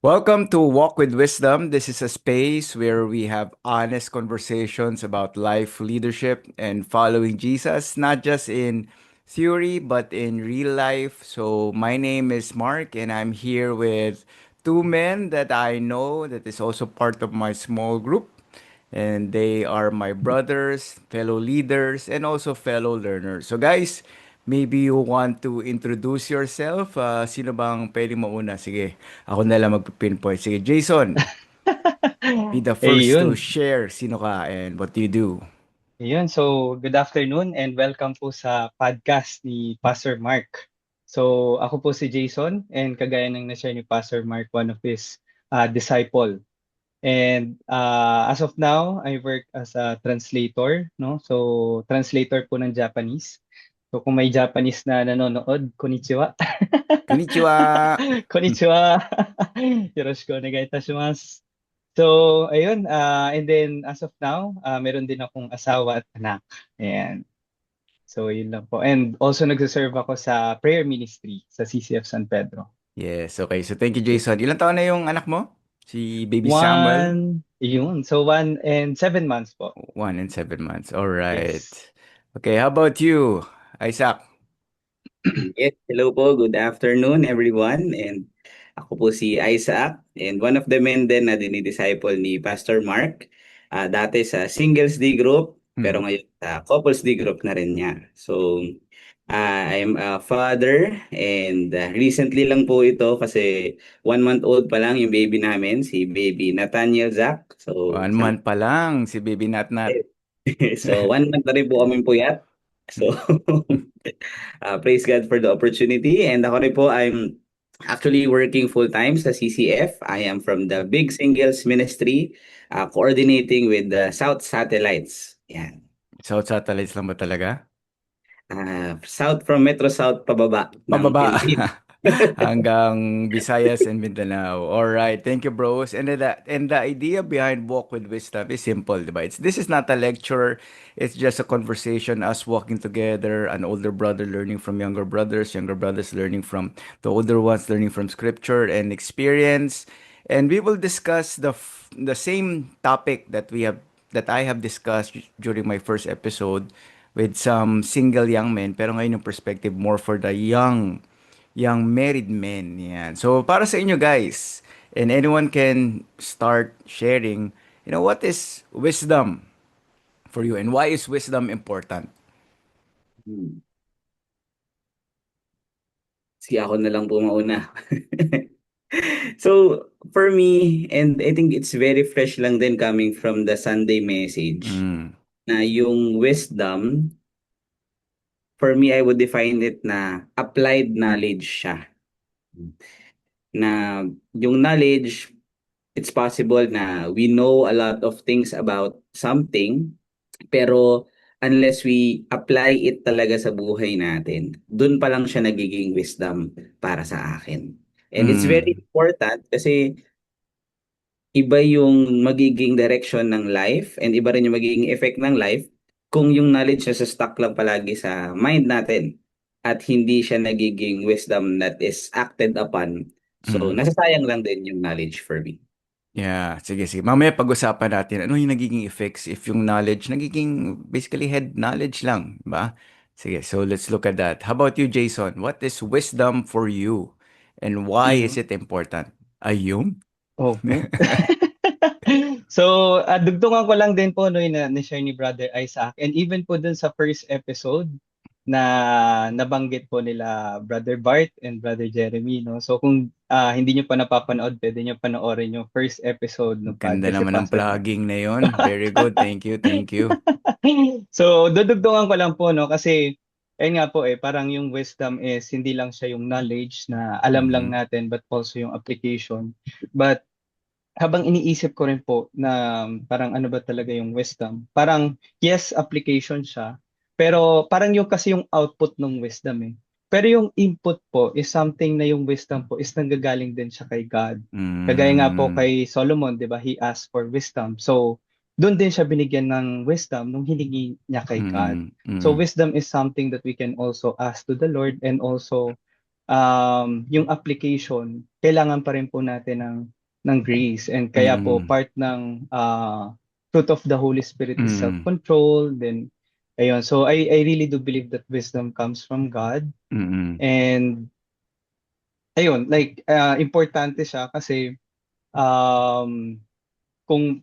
Welcome to Walk with Wisdom. This is a space where we have honest conversations about life, leadership, and following Jesus, not just in theory, but in real life. So, my name is Mark, and I'm here with two men that I know that is also part of my small group. And they are my brothers, fellow leaders, and also fellow learners. So, guys, maybe you want to introduce yourself. Sino bang pwedeng mauna? Sige, ako na lang mag-pinpoint. Sige, Jason, be the first to Ayun. share sino ka and what do you do. Ayun. So, good afternoon and welcome po sa podcast ni Pastor Mark. So, ako po si Jason and kagaya ng na-share ni Pastor Mark, one of his disciple. And as of now, I work as a translator, no? So, translator po ng Japanese. So, kung may Japanese na nanonood, konnichiwa. Konnichiwa! Konnichiwa. Yoroshiku onegai itashimasu. So, ayun, and then as of now, meron din akong asawa at anak. Ayan. So, yun lang po. And also nagsiserve ako sa prayer ministry sa CCF San Pedro. Yes, okay. So, thank you, Jason. Ilan taon na yung anak mo? Si Baby Samuel? 1 and 7 months po. 1 and 7 months. All right. Yes. Okay, how about you, Isaac? Yes, hello po. Good afternoon, everyone. And ako po si Isaac. And one of the men din na dinidisciple ni Pastor Mark. Dati sa Singles D Group, pero Hmm. ngayon sa Couples D Group na rin niya. So, I'm a father and recently lang po ito kasi 1 month old pa lang yung baby namin, si baby Nathaniel Zach. So, 1 month pa lang si Baby Nat Nat. so 1 month na rin po kaming puyat. So, praise God for the opportunity. And ako rin po, I'm actually working full-time sa CCF. I am from the Big Singles Ministry, coordinating with the South Satellites. Yan. South Satellites lang ba talaga? South from Metro South pababa ng Pababa Philippines. hanggang Visayas and Mindanao. All right, thank you, bros. And the idea behind Walk with Wisdom is simple, diba? This is not a lecture. It's just a conversation, us walking together, an older brother learning from younger brothers learning from the older ones, learning from scripture and experience. And we will discuss the same topic that I have discussed during my first episode with some single young men, pero ngayon yung perspective more for the young married men. Yan. So para sa inyo guys, and anyone can start sharing, what is wisdom for you and why is wisdom important? Hmm. Sige, ako na lang po mauna. So, for me, and I think it's very fresh lang din coming from the Sunday message, Mm. na yung wisdom, for me, I would define it na applied knowledge siya. Na yung knowledge, it's possible na we know a lot of things about something, pero unless we apply it talaga sa buhay natin, dun pa lang siya nagiging wisdom para sa akin. And it's very Mm. important kasi iba yung magiging direction ng life and iba rin yung magiging effect ng life kung yung knowledge na stuck lang palagi sa mind natin at hindi siya nagiging wisdom that is acted upon. So, Mm. nasasayang lang din yung knowledge for me. Yeah, sige, sige. Mamaya pag-usapan natin ano yung nagiging effects if yung knowledge nagiging basically head knowledge lang, ba? Sige, so let's look at that. How about you, Jason? What is wisdom for you and why is Ayun. it important? Ayun? Okay. So, dugtungan ko lang din po no, yung na-share ni Brother Isaac. And even po dun sa first episode na nabanggit po nila Brother Bart and Brother Jeremy. No? So, kung hindi nyo pa napapanood, pwede nyo panoorin yung first episode ng Ganda podcast si naman ng Pastor Mark. plugging na yun. Very good. Thank you. Thank you. So, dudugtungan ko lang po, no? Kasi, ayun nga po parang yung wisdom is hindi lang siya yung knowledge na alam lang Mhm. natin, but also yung application. But, habang iniisip ko rin po na parang ano ba talaga yung wisdom, parang yes, application siya, pero parang yung kasi yung output ng wisdom eh. Pero yung input po is something na yung wisdom po is nanggagaling din siya kay God. Kagaya nga po Mm. kay Solomon, di ba? He asked for wisdom. So, doon din siya binigyan ng wisdom nung hiningi niya kay God. Mm. So, Mm. wisdom is something that we can also ask to the Lord and also yung application, kailangan pa rin po natin ng grace. And kaya po, Mm. part ng fruit of the Holy Spirit is Mm. self-control. Then, ayun. So, I really do believe that wisdom comes from God. Mm. And, ayun, like, importante siya kasi, um, kung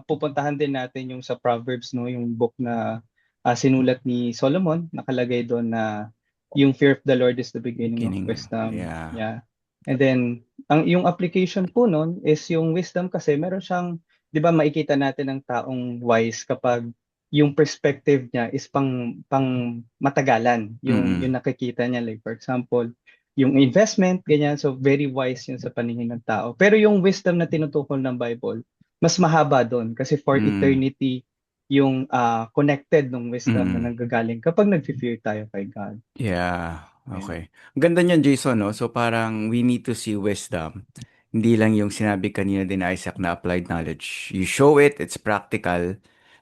pupuntahan din natin yung sa Proverbs, no, yung book na sinulat ni Solomon, nakalagay doon na yung fear of the Lord is the beginning of Beginning. wisdom. Yeah. Yeah. And then yung application po noon is yung wisdom kasi meron siyang, 'di ba, makikita natin ang taong wise kapag yung perspective niya is pang matagalan, yung Mm. nakikita niya, like for example, yung investment ganyan, so very wise yun sa paningin ng tao. Pero yung wisdom na tinutukoy ng Bible mas mahaba doon kasi for Mm. eternity yung connected ng wisdom na Mm. nanggagaling kapag nag-fear tayo kay God. Yeah. Ayan. Okay. Ang ganda niyan, Jason, no? So parang we need to see wisdom. Hindi lang yung sinabi kanina din, Isaac, na applied knowledge. You show it, it's practical,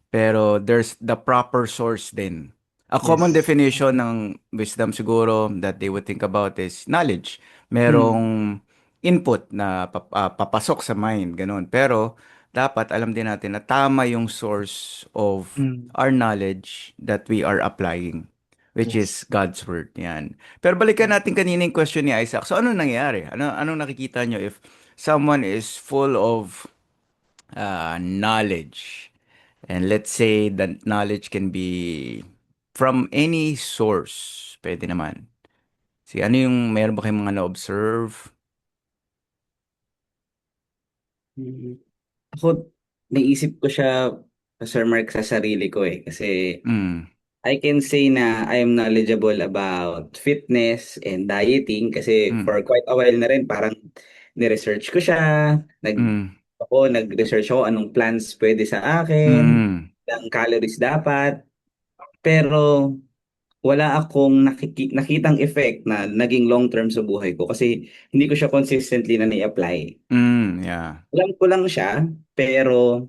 pero there's the proper source din. A common Yes. definition ng wisdom siguro that they would think about is knowledge. Mm. Merong input na papasok sa mind, ganun. Pero dapat alam din natin na tama yung source of Mm. our knowledge that we are applying, which is Yes. God's word. Yan. Pero balikan natin kanina yung question ni Isaac. So ano nangyayari? Anong nakikita nyo if someone is full of knowledge? And let's say that knowledge can be from any source. Pwede naman. Ano yung, meron ba kayong mga na-observe? Mm. Ako, naisip ko siya, Sir Mark, sa sarili ko eh. Kasi Mm, I can say na I am knowledgeable about fitness and dieting kasi mm, for quite a while na rin parang ni-research ko siya. mm, Nag-research ako anong plans pwede sa akin, mm, ilang calories dapat. Pero wala akong nakitang effect na naging long term sa buhay ko kasi hindi ko siya consistently na ni-apply. yeah. Alam ko lang siya, pero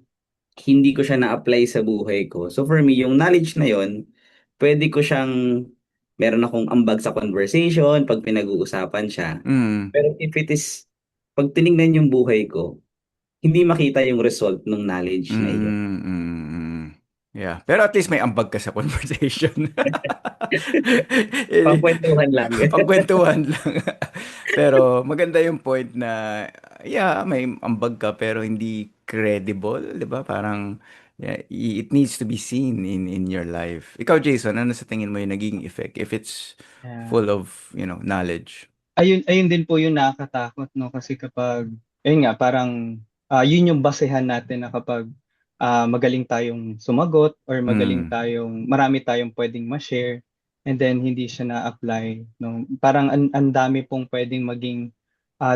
hindi ko siya na-apply sa buhay ko. So for me, yung knowledge na yon, pwede ko siyang, meron akong ambag sa conversation pag pinag-uusapan siya. Mm, Pero if it is, pag tinignan yung buhay ko, hindi makita yung result ng knowledge na iyon. mm, mm, mm. Yeah. Pero at least may ambag ka sa conversation. Pangkwentuhan lang. Pangkwentuhan lang. Pero maganda yung point na, yeah, may ambag ka pero hindi credible, 'di ba? Parang yeah, it needs to be seen in your life. Ikaw, Jason, ano sa tingin mo yung naging effect if it's Yeah. full of, knowledge? Ayun din po yung nakakatakot, no, kasi kapag ayun nga parang yun yung basehan natin na kapag magaling tayong sumagot or magaling Mm. tayong marami tayong pwedeng ma-share and then hindi siya na-apply, no, parang ang dami pong pwedeng maging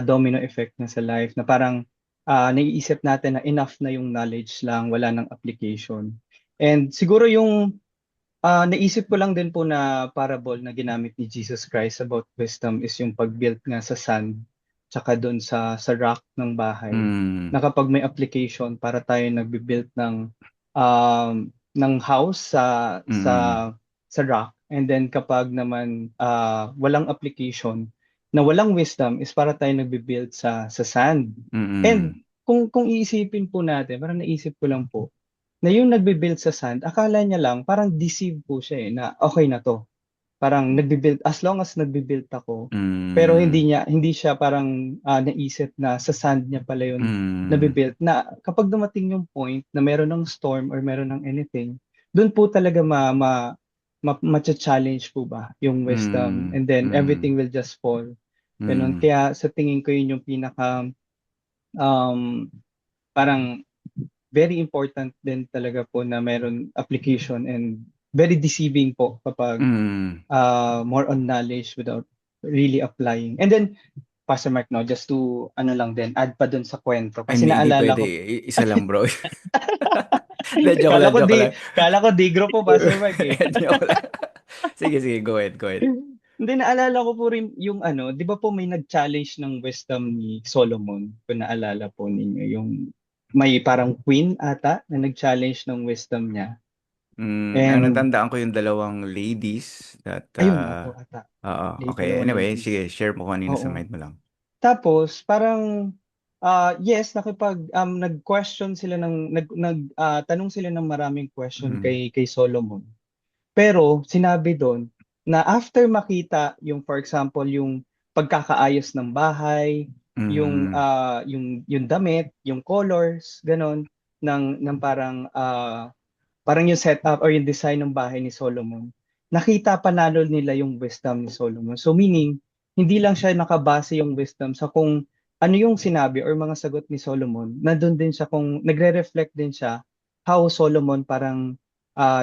domino effect na sa life na parang naiisip natin na enough na yung knowledge lang, wala ng application. And siguro yung naisip ko lang din po na parable na ginamit ni Jesus Christ about wisdom is yung pag-build nga sa sand tsaka doon sa rock ng bahay. Na Mm. kapag may application para tayo nagbi-build ng house Mm. sa rock, and then kapag naman walang application na walang wisdom is para tayo nagbi-build sa sand. And Mm. kung iisipin po natin, parang naisip ko lang po na yung nagbi-build sa sand, akala niya lang parang deceive po siya, na okay na 'to. Parang nagbi-build as long as nagbi-build ako. Pero Mm. hindi siya parang naisip na sa sand niya pala yun Mm. nabi-build, na kapag dumating yung point na meron ng storm or meron ng anything, dun po talaga macha-challenge po ba yung wisdom, Mm. and then Mm. everything will just fall, gano'n. Mm. Kaya sa tingin ko yun yung pinaka, um, parang very important din talaga po na meron application, and very deceiving po kapag Mm. more on knowledge without really applying. And then, Pastor Mark, no, just to ano lang din, add pa dun sa kwento. Ay, Kasi hindi naalala pwede. ko, Isa lang, bro. Hindi, joke lang, joke lang. kala ko digro po, Pastor Mark eh. Joke lang. Sige, sige, go ahead, go ahead. Hindi, naalala ko po rin yung ano, di ba po may nag-challenge ng wisdom ni Solomon, kung naalala po ninyo, yung may parang queen ata na nag-challenge ng wisdom niya. And Natandaan ko yung dalawang ladies that, ayun, opo ata. okay. Dalawang Anyway, ladies. sige, share mo kung ano yung nasa Oo. mind mo lang. Tapos parang yes, nag-question sila tanong sila ng maraming question Mm. kay Solomon. Pero sinabi doon na after makita yung for example yung pagkakaayos ng bahay, Mm. yung damit, yung colors, ganon ng parang yung setup or yung design ng bahay ni Solomon. Nakita panalo nila yung wisdom ni Solomon. So meaning, hindi lang siya nakabase yung wisdom sa kung ano yung sinabi or mga sagot ni Solomon. Nandun din siya kung nagre-reflect din siya how Solomon parang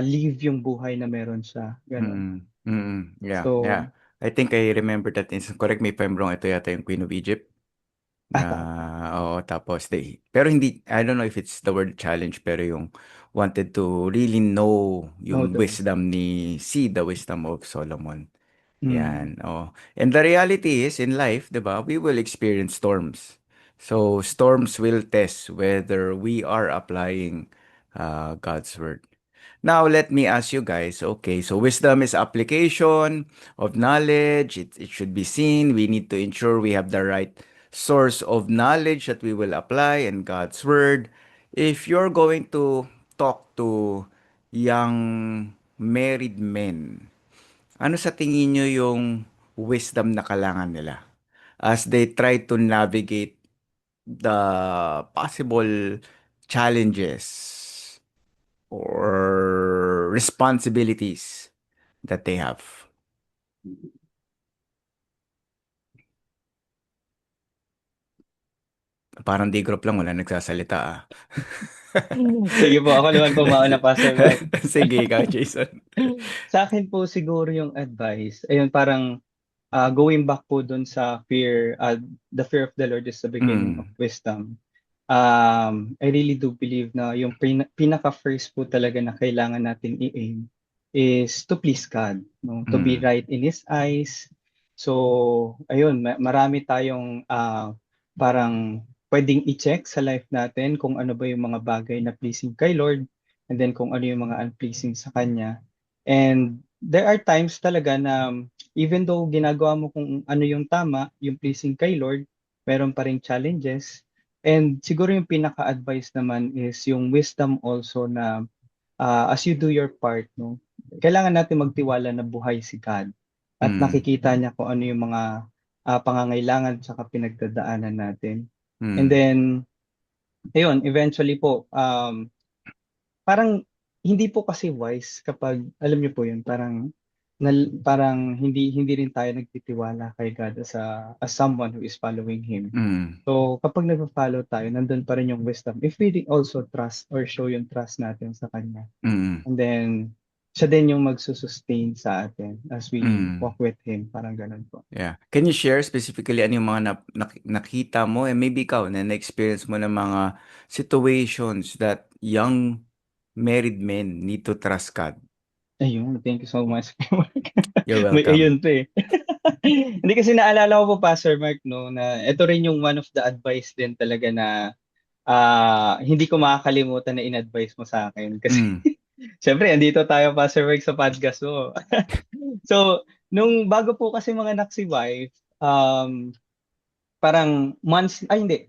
live yung buhay na meron siya. Ganon. Mm. Mm. Yeah, yeah. So, I think I remember that instance. Correct me if I'm wrong. Ito yata yung Queen of Egypt. Na, ata. oo, tapos pero hindi, I don't know if it's the word challenge, pero yung wanted to really know No, yung the wisdom. wisdom see the wisdom of Solomon. Mm. Yan, oh. And the reality is, in life, di ba, we will experience storms. So, storms will test whether we are applying God's word. Now, let me ask you guys, okay, so wisdom is application of knowledge. It should be seen. We need to ensure we have the right source of knowledge that we will apply in God's word. If you're going to talk to young married men, ano sa tingin nyo yung wisdom na kailangan nila as they try to navigate the possible challenges or responsibilities that they have? Parang di group lang, wala nagsasalita ah. Sige po, ako naman po mauna, Pastor Mark. Sige, ikaw, Jason. Sa akin po siguro yung advice, ayun parang going back po dun sa the fear of the Lord is the beginning of Mm, wisdom. I really do believe na yung pinaka-first po talaga na kailangan natin i-aim is to please God, no? To be mm, right in His eyes. So, ayun, marami tayong parang pwedeng i-check sa life natin kung ano ba yung mga bagay na pleasing kay Lord and then kung ano yung mga unpleasing sa Kanya. And there are times talaga na even though ginagawa mo kung ano yung tama, yung pleasing kay Lord, meron pa ring challenges. And siguro yung pinaka-advice naman is yung wisdom also na as you do your part, no, kailangan natin magtiwala na buhay si God at mm, nakikita niya kung ano yung mga pangangailangan at pinagdadaanan natin. And mm, then, ayun, eventually po, parang hindi po kasi wise kapag alam niyo po yun parang hindi hindi rin tayo nagtitiwala kay God as someone who is following him. mm, So kapag nagfo-follow tayo nandun pa rin yung wisdom if we also trust or show yung trust natin sa kanya. mm, And then siya din yung magsusustain sa atin as we mm. walk with him, parang ganun po. Yeah. Can you share specifically ano yung mga nakita mo and maybe ikaw na na-experience mo ng mga situations that young married men need to trust God? Ayun, thank you so much. You're May welcome. ayun pa eh. Hindi kasi naalala ko po, Pastor Mark, no, na ito rin yung one of the advice din talaga na hindi ko makakalimutan na in-advise mo sa akin. Kasi Mm, syempre, andito tayo, Pastor Mark, sa podcast mo. So, nung bago po kasi mga anak si wife, parang months, ay hindi,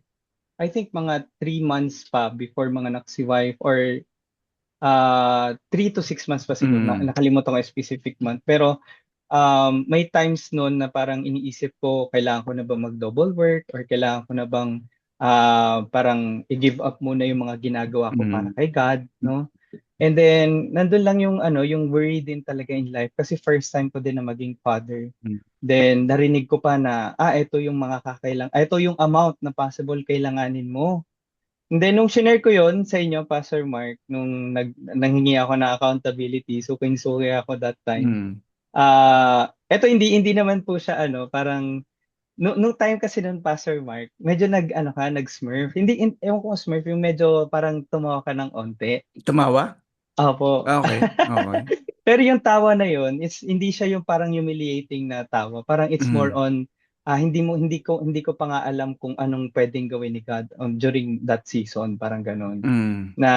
I think mga 3 months pa before mga anak si wife or 3 to 6 months pa siguro, mm, nakalimutan ko yung specific month. Pero may times noon na parang iniisip ko, kailangan ko na ba mag-double work or kailangan ko na bang parang i-give up muna yung mga ginagawa ko para mm, kay God, no? And then nandun lang yung yung worry din talaga in life kasi first time ko din na maging father. mm, Then narinig ko pa na ito yung mga ito yung amount na possible kailanganin mo. And then nung shinare ko yon sa inyo, Pastor Mark, nung nanghingi ako na accountability, so suki ako that time. mm, Eto hindi naman po siya parang nung time kasi nun Pastor Mark, medyo nag-smurf. Hindi ewan ko kung smurf, yung medyo parang tumawa ka ng onte. Tumawa? Opo. Okay, okay. Pero yung tawa na yun, hindi siya yung parang humiliating na tawa. Parang it's more Mm, on hindi ko pa nga alam kung anong pwedeng gawin ni God during that season, parang ganun. mm, Na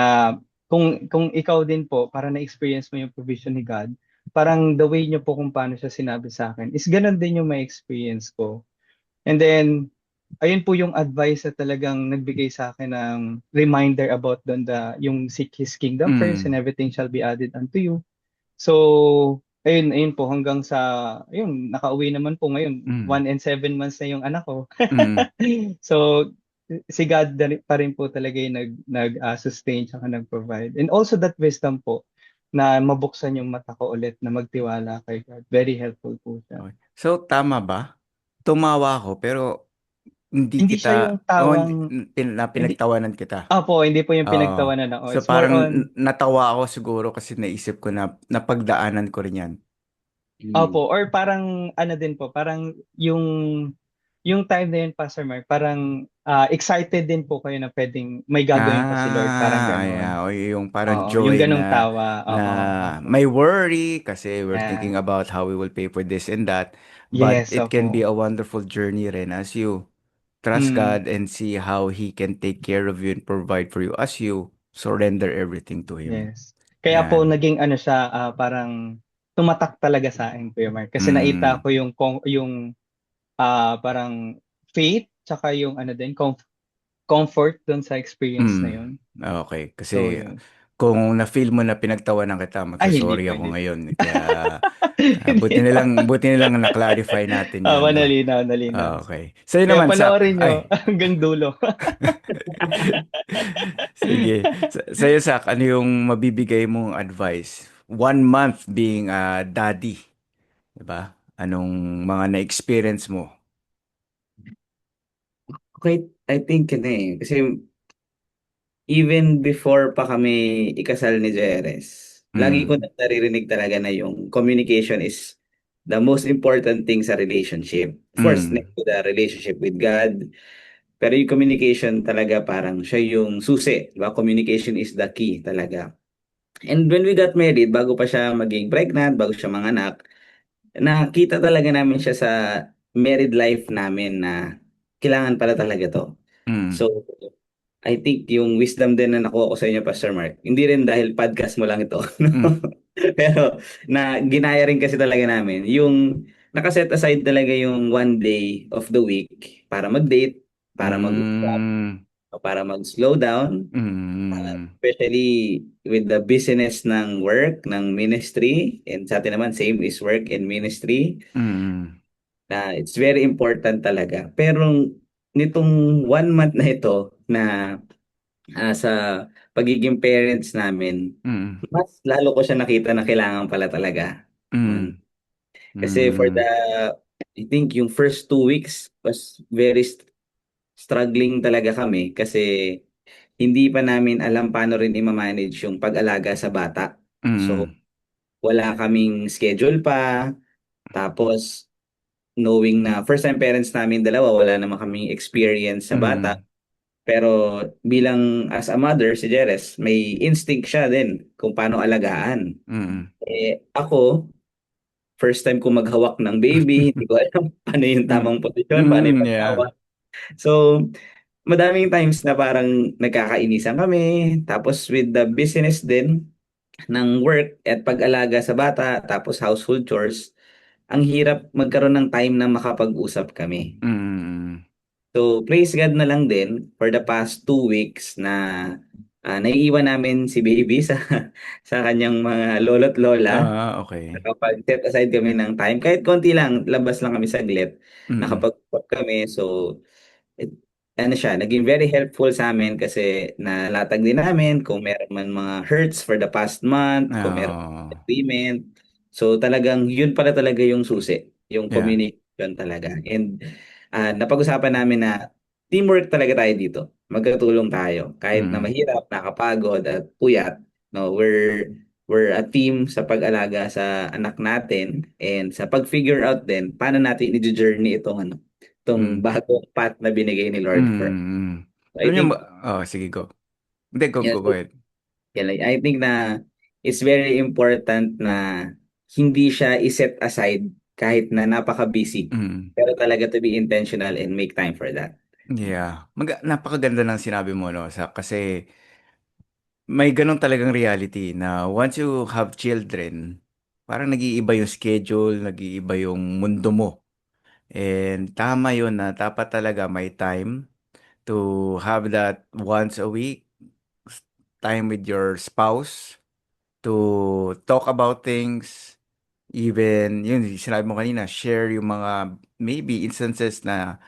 kung ikaw din po, para na-experience mo yung provision ni God, parang the way niyo po kung paano siya sinabi sa akin, is ganun din yung may experience ko. And then, ayun po yung advice na talagang nagbigay sa akin ng reminder about yung seek His kingdom first and Mm. everything shall be added unto you. So, ayun po hanggang sa, ayun, nakauwi naman po ngayon. Mm. 1 and 7 months na yung anak ko. Mm. So, si God pa rin po talaga yung sustain tsaka nag-provide. And also that wisdom po na mabuksan yung mata ko ulit na magtiwala kay God. Very helpful po siya. Okay. So, tama ba? Tumawa ako, pero hindi Hindi siya yung kita, oh, tawang, hindi, pinagtawanan kita. hindi po yung Oo. pinagtawanan ako. So, It's more parang on, natawa ako siguro kasi naisip ko na napagdaanan ko rin yan. Mm. or parang ano din po, parang yung time na yun, Pastor Mark, parang excited din po kayo na pwedeng may gagawin pa si Lord, parang ganon. O yung parang Oo, yung joy ganong na tawa. na Oo, opo. may worry kasi we're thinking Yeah. about how we will pay for this and that, but Yes, it can be opo. a wonderful journey rin as you trust Mm, God and see how He can take care of you and provide for you as you surrender everything to Him. yes. Kaya po Yan. naging ano siya, parang tumatak talaga sa akin, Kuya Mark. Kasi nakita Mm, ko yung parang faith, tsaka yung ano din, comfort dun sa experience na mm. yun. Okay. So, Kasi yun. kung na-feel mo na pinagtawanan kita, Ay, hindi magsasorry po, ako hindi po. ngayon. Kaya Hindi po. buti na lang na-clarify natin yon, no? Nalinaw, nalinaw. Okay. Sa'yo Kaya naman, Sak. panoorin nyo Ay. hanggang dulo. Sige. Sa'yo, Sak, ano yung mabibigay mong advice? 1 month being a daddy, di ba? Anong mga na-experience mo? Okay, I think yun eh. Kasi even before pa kami ikasal ni Jerez, lagi ko Mm, na naririnig talaga na yung communication is the most important thing sa relationship. Of course, mm, next to the relationship with God, pero yung communication talaga parang siya yung susi, di ba? Communication is the key talaga. And when we got married, bago pa siya maging pregnant, bago siya manganak, nakita talaga namin siya sa married life namin na kailangan pala talaga to. mm, So, I think yung wisdom din na nakuha ko sa inyo, Pastor Mark, hindi rin dahil podcast mo lang ito. mm, Pero na ginaya rin kasi talaga namin. Yung nakaset aside talaga yung 1 day of the week para mag-date, para mag-usap, mm, o para mag-slow down. mm, Especially with the business ng work, ng ministry, and sa atin naman, same is work and ministry, mm, na it's very important talaga. Pero nitong 1 month na ito na sa pagiging parents namin, mm, mas lalo ko siya nakita na kailangan pala talaga. mm, Mm. Kasi for the, I think yung first 2 weeks was very struggling talaga kami kasi hindi pa namin alam paano rin i-manage yung pag-alaga sa bata. So, mm, wala kaming schedule pa. Tapos, knowing na first time parents namin dalawa, wala naman kaming experience sa bata. mm, Pero bilang as a mother, si Jeres, may instinct siya din kung paano alagaan. mm, Ako, first time ko maghawak ng baby, hindi ko alam paano yung mm, tamang posisyon, paano yung yeah. paghawak. So, madaming times na parang nagkakainisan kami. Tapos with the business din ng work at pag-alaga sa bata, tapos household chores, ang hirap magkaroon ng time na makapag-usap kami. Mm, So, praise God na lang din for the past 2 weeks na naiiwan namin si baby sa sa kanyang mga lolo't lola. okay. Nakapag-set aside kami ng time. Kahit konti lang, labas lang kami saglit. Mm, Nakapag-usap kami. So, it, ano siya, naging very helpful sa amin kasi nalatag din namin kung meron man mga hurts for the past month, kung meron oh, agreement. So talagang yun pala talaga yung susi, yung yeah. communication talaga. And napag-usapan namin na teamwork talaga tayo dito. Magkatulong tayo. Kahit na Mm, mahirap, nakapagod at puyat, no, we're a team sa pag-alaga sa anak natin and sa pag-figure out din paano natin i-journey itong mm, bagong path na binigay ni Lord for us. mm. I Alam niyo think ba, sige, go. Hindi, yeah, go ahead. like, I think na it's very important na hindi siya i-set aside kahit na napaka-busy. Mm, Pero talaga to be intentional and make time for that. yeah. Napakaganda ng sinabi mo, no? Kasi may ganun talagang reality na once you have children, parang nag-iiba yung schedule, nag-iiba yung mundo mo. And tama yun na dapat talaga may time to have that once a week, time with your spouse, to talk about things, even yun, sinabi mo kanina, share yung mga maybe instances na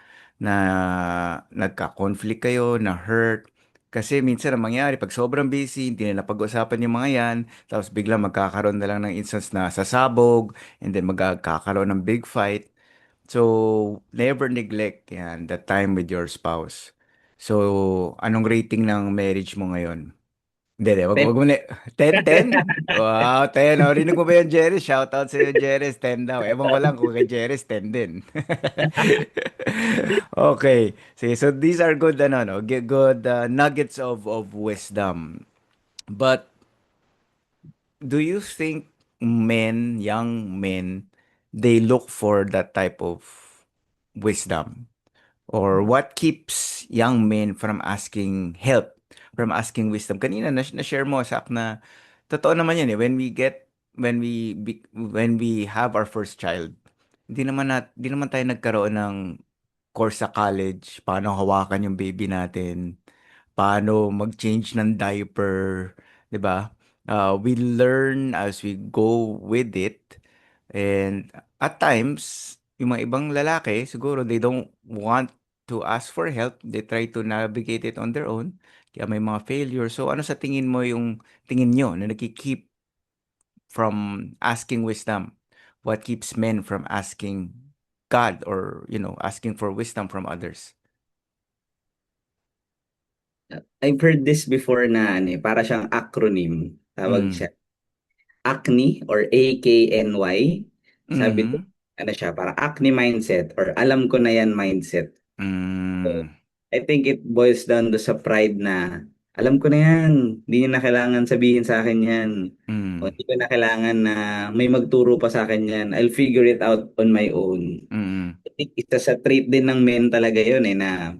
nagka-conflict kayo, na hurt. Kasi minsan ang mangyari, pag sobrang busy, hindi na napag-usapan yung mga yan, tapos biglang magkakaroon na lang ng instance na sasabog, and then magkakaroon ng big fight. So, never neglect yan, the time with your spouse. So, anong rating ng marriage mo ngayon? Hindi, hindi. Wag mo na. 10, 10? Wow, 10. O, rinig mo ba yan, Jerry? Shoutout sa iyo, Jerry. 10 daw. Ewan ko lang kung kay Jerry, 10 din. Okay. Sige, so these are good, ano, no? Good nuggets of wisdom. But do you think young men, they look for that type of wisdom? Or what keeps young men from asking help, from asking wisdom? Kanina na-share mo, Sak, na totoo naman yan eh. When we have our first child, hindi naman tayo nagkaroon ng course sa college, paano hawakan yung baby natin, paano mag-change ng diaper, 'di ba? We learn as we go with it. And at times, yung mga ibang lalaki, siguro they don't want to ask for help. They try to navigate it on their own. Kaya may mga failure. So ano sa tingin mo yung tingin nyo na nagki-keep from asking wisdom? What keeps men from asking God, or, asking for wisdom from others? I've heard this before na ano, para siyang acronym. Tawag Mm. siya ACNY or AKNY. Sabi ko, Mhm. ano siya, para acne mindset or alam ko na yan mindset. So, Mm. I think it boils down to sa pride na alam ko na yan, hindi niyo na kailangan sabihin sa akin yan. O Mm. hindi ko na kailangan na may magturo pa sa akin yan. I'll figure it out on my own. Mm. I think isa sa trait din ng men talaga yun eh na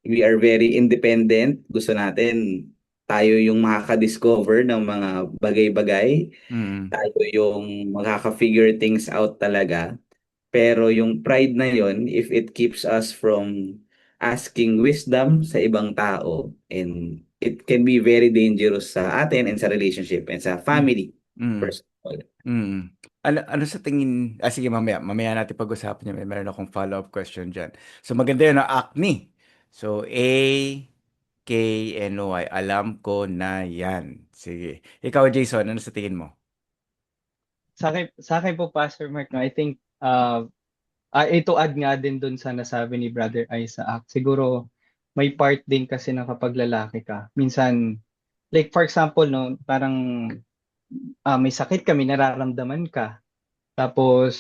we are very independent. Gusto natin tayo yung makaka-discover ng mga bagay-bagay. Mm. Tayo yung makaka-figure things out talaga. Pero yung pride na yon, if it keeps us from asking wisdom sa ibang tao, and it can be very dangerous sa atin and sa relationship and sa Mm. family. Mm. First of all. Mm. Ano sa tingin, sige, mamaya natin pag-usapan yan. Meron akong follow-up question dyan. So maganda yun, acne. So AKNY, alam ko na yan. Sige. Ikaw, Jason, ano sa tingin mo? Sa akin po, Pastor Mark, no, I think, ito add nga din dun sa nasabi ni Brother Isaac. Siguro, may part din kasi na kapag lalaki ka. Minsan, like for example, no, parang may sakit ka, may nararamdaman ka. Tapos,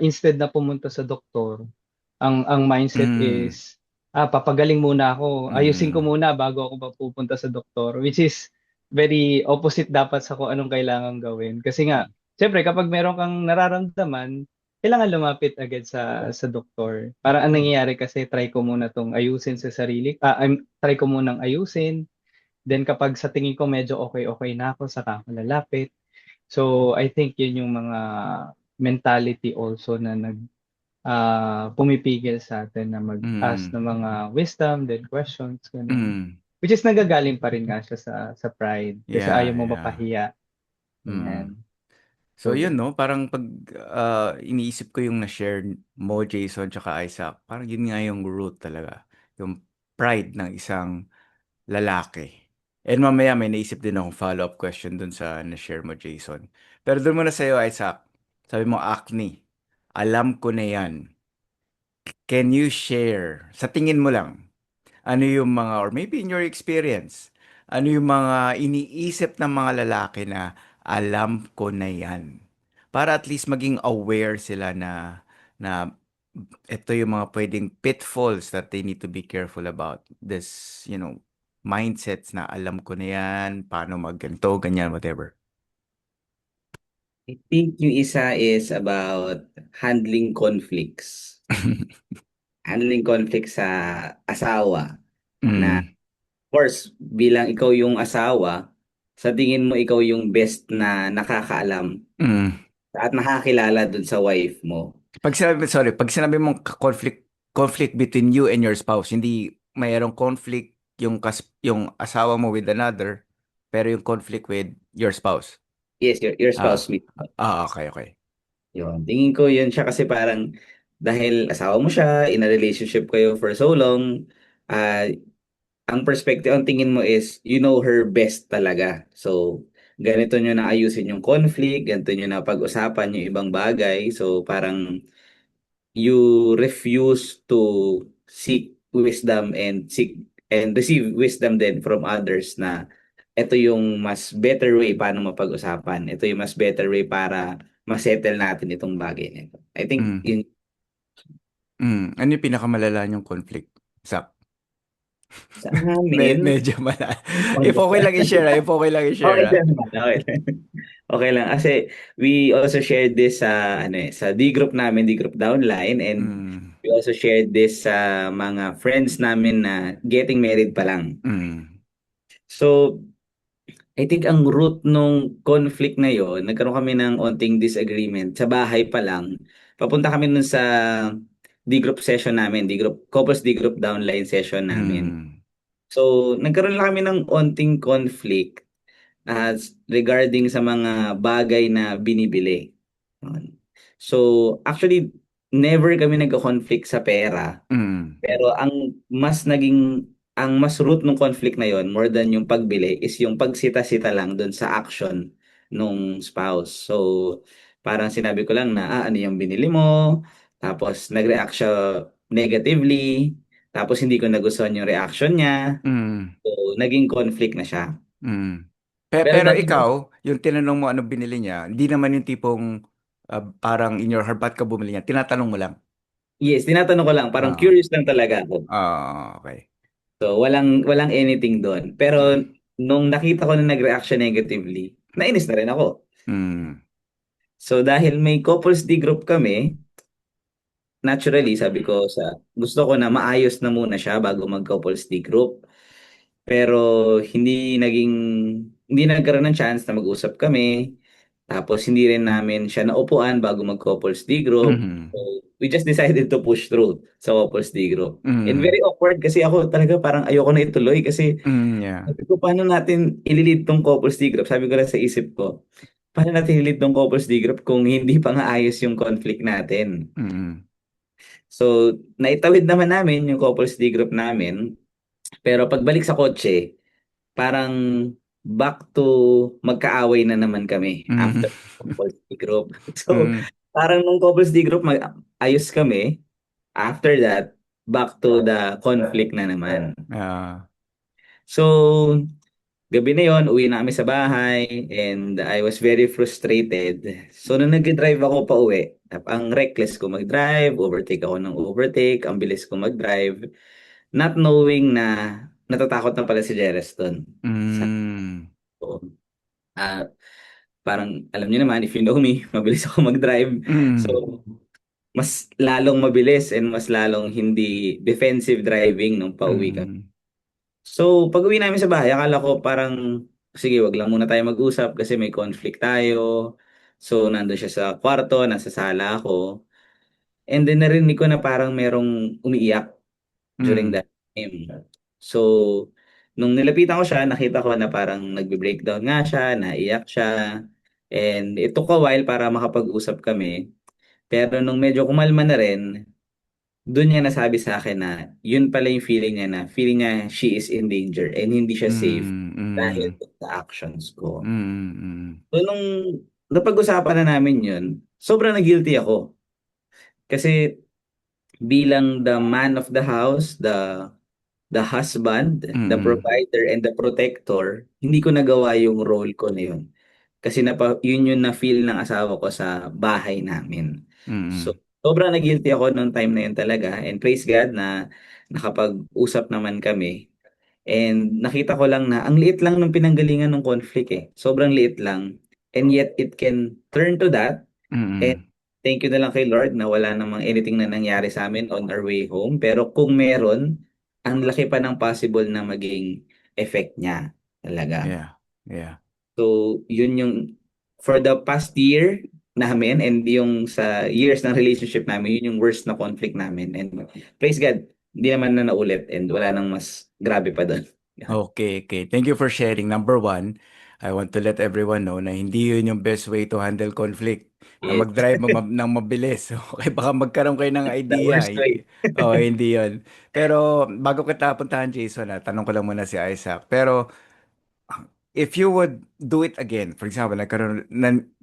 instead na pumunta sa doktor, ang mindset Mm. is, papagaling muna ako. Ayusin ko Mm. muna bago ako pupunta sa doktor. Which is very opposite dapat sa kung anong kailangan gawin. Kasi nga, siyempre kapag meron kang nararamdaman, kailangan lumapit agad sa doktor. Para ang nangyayari kasi, try ko muna tong ayusin sa sarili. Try ko munang ayusin. Then kapag sa tingin ko medyo okay na ako, saka ako lalapit. So I think yun yung mga mentality also na pumipigil sa atin na mag-ask Mm. ng mga wisdom, then questions, ganun. Mm. Which is nagagaling pa rin nga siya sa pride kasi ayaw Yeah, mo yeah. mapahiya. Mm. Ganyan. So yun, So, no, parang pag iniisip ko yung na-share mo, Jason, tsaka Isaac, parang yun nga yung root talaga. Yung pride ng isang lalaki. And mamaya may naisip din akong follow-up question dun sa na-share mo, Jason. Pero dun muna sa'yo, Isaac. Sabi mo, acne. Alam ko na yan. Can you share, sa tingin mo lang, ano yung mga, or maybe in your experience, ano yung mga iniisip ng mga lalaki na alam ko na yan? Para at least maging aware sila na ito yung mga pwedeng pitfalls that they need to be careful about. This, mindsets na alam ko na yan, paano magganto, ganyan, whatever. I think yung isa is about handling conflicts. Handling conflicts sa asawa na Mm. course, bilang ikaw yung asawa, sa tingin mo ikaw yung best na nakakaalam Mm. at nakakilala dun sa wife mo. Pag sinabi mong conflict between you and your spouse, hindi mayroong conflict yung asawa mo with another, pero yung conflict with your spouse. Yes, your Ah, spouse mismo. okay, okay. Yun. Tingin ko yun siya kasi parang dahil asawa mo siya, in a relationship kayo for so long, ah ang perspective, ang tingin mo is, you know her best talaga. So, ganito nyo na ayusin yung conflict, ganito nyo na pag-usapan yung ibang bagay. So, parang you refuse to seek wisdom and receive wisdom then from others na ito yung mas better way paano mapag-usapan. Ito yung mas better way para masettle natin itong bagay na ito. I think Mm. yun Ano yung pinakamalala niyong conflict? Sa sa amin. medyo malala. If okay lang i-share, if okay lang i-share, Okay lang naman, okay lang. Okay lang kasi we also shared this sa sa D group namin, D group downline, and Mm. we also shared this sa mga friends namin na getting married pa lang. Mm. So, I think ang root nung conflict na yon, nagkaroon kami ng onting disagreement sa bahay pa lang. Papunta kami nun sa D group session namin, D group downline session namin. Mm. So, nagkaroon lang kami ng onting conflict regarding sa mga bagay na binibili. Yun. So, actually, never kami nagko-conflict sa pera. Mm. Pero ang mas root ng conflict na yon more than yung pagbili is yung pagsita-sita lang dun sa action nung spouse. So, parang sinabi ko lang na, ano yung binili mo? Tapos, nag-react siya negatively. Tapos, hindi ko nagustuhan yung reaction niya. Mm. So, naging conflict na siya. Mm. Pero Pero dahil ikaw, yung tinanong mo ano binili niya, hindi naman yung tipong parang in your heart, ba't ka bumili niya? Tinatanong mo lang. yes, tinatanong ko lang, parang Ah, curious lang talaga ako. okay. So, walang walang anything doon. Pero nung nakita ko na nag-react siya negatively, nainis na rin ako. Mm. So, dahil may couples D group kami, naturally, sabi ko gusto ko na maayos na muna siya bago mag-couples D group. Pero hindi nagkaroon ng chance na mag-usap kami. Tapos hindi rin namin siya naupuan bago mag-couples D group. Mhm. So, we just decided to push through sa couples D group. And Mm. very awkward kasi ako talaga parang ayoko na ituloy kasi Yeah. sabi ko, paano natin ililid tong couples D group? Sabi ko lang sa isip ko, paano natin ililid tong couples D group kung hindi pa nga ayos yung conflict natin? Mm. So, naitawid naman namin yung couples D group namin. Pero pagbalik sa kotse, parang back to magkaaway na naman kami Mhm. after couples D group. So, Mm. parang nung couples D group, ayos kami. After that, back to the conflict na naman. Ah. So, gabi na yon, uwi na kami sa bahay and I was very frustrated. So, nung nag-drive ako pa uwi, ang reckless ko mag-drive, overtake ako ng overtake, ang bilis ko mag-drive, not knowing na natatakot na pala si Jereston. Mm. So, ah, parang alam niyo naman, if you know me, mabilis ako mag-drive. Mm. So, mas lalong mabilis and mas lalong hindi defensive driving nung pauwi kami. Mm. So, pag-uwi namin sa bahay, akala ko parang, sige, wag lang muna tayo mag-usap kasi may conflict tayo. So, nandun siya sa kwarto, nasa sala ako. And then, narinig ko na parang merong umiiyak during Mm. that time. So, nung nilapitan ko siya, nakita ko na parang nagbe-breakdown nga siya, naiyak siya. And it took a while para makapag-usap kami. Pero nung medyo kumalma na rin, doon niya nasabi sa akin na yun pala yung feeling niya she is in danger and hindi siya safe Mm. dahil Mm. sa actions ko. Mm. So nung napag-usapan na namin yun, sobrang na-guilty ako. Kasi bilang the man of the house, the husband, the Mm. provider, and the protector, hindi ko nagawa yung role ko na yun. Kasi yun yung na-feel ng asawa ko sa bahay namin. So, Mm. sobrang na-guilty ako noong time na yun talaga. And praise God na nakapag-usap naman kami. And nakita ko lang na ang liit lang ng pinanggalingan ng conflict eh. Sobrang liit lang. And yet, it can turn to that. And Mm. thank you na lang kay Lord na wala namang anything na nangyari sa amin on our way home. Pero kung meron, ang laki pa ng possible na maging effect niya talaga. Yeah. Yeah. So, yun yung for the past year namin and yung sa years ng relationship namin, yun yung worst na conflict namin. And praise God, hindi naman na naulit and wala nang mas grabe pa doon. Okay, okay. Thank you for sharing. Number one, I want to let everyone know na hindi yun yung best way to handle conflict. Na Yes, mag-drive ng mabilis. Okay, baka magkaroon kayo ng the idea. worst way. Oh, hindi yun. Pero bago kita puntahan, Jason, tanong ko lang muna si Isaac. Pero if you would do it again, for example,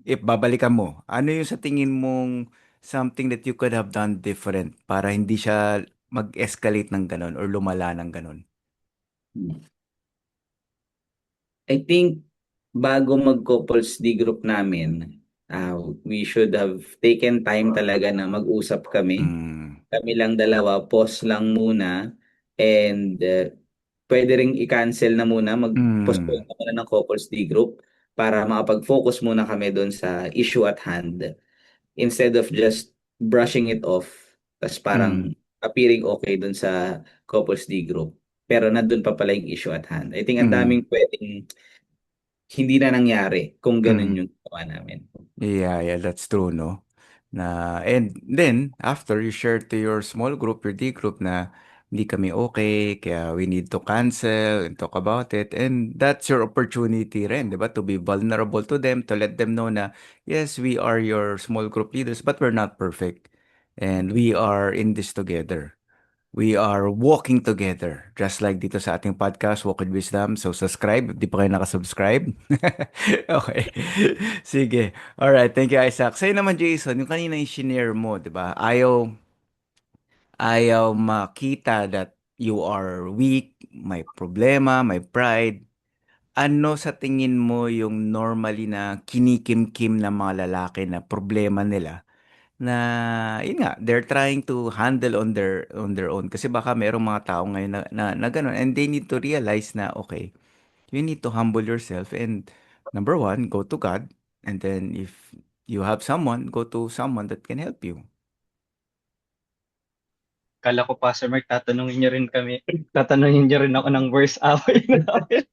if babalikan mo, ano yung sa tingin mong something that you could have done different para hindi siya mag-escalate ng ganun or lumala ng ganun? I think bago mag-couples D group namin, we should have taken time talaga na mag-usap kami. Mm. Kami lang dalawa, pause lang muna and pwede ring i-cancel na muna, mag-postpone Mm. na muna ng couples D group para makapag-focus muna kami doon sa issue at hand instead of just brushing it off tas Mm. parang appearing okay doon sa couples D group. Pero nandun pa pala yung issue at hand. I think ang Mm. daming pwedeng hindi na nangyari kung ganun Mm. yung ginawa namin. Yeah, yeah, that's true, no? And then, after you share to your small group, your D group na hindi kami okay, kaya we need to cancel and talk about it. And that's your opportunity rin, di ba? To be vulnerable to them, to let them know na, yes, we are your small group leaders, but we're not perfect. And we are in this together. We are walking together. Just like dito sa ating podcast, Walk with Wisdom. So, subscribe. If di pa kayo nakasubscribe. Okay. Sige. Alright. Thank you, Isaac. Sa'yo naman, Jason, yung kanina yung shinare mo, di ba? Ayaw makita that you are weak, may problema, may pride. Ano sa tingin mo yung normally na kinikim-kim ng mga lalaki na problema nila? Na yun nga, they're trying to handle on their own kasi baka merong mga tao ngayon na ganun, and they need to realize na okay, you need to humble yourself, and number one, go to God, and then if you have someone, go to someone that can help you. Kala ko pa, Sir Mark, tatanungin niyo rin ako ng worst away namin.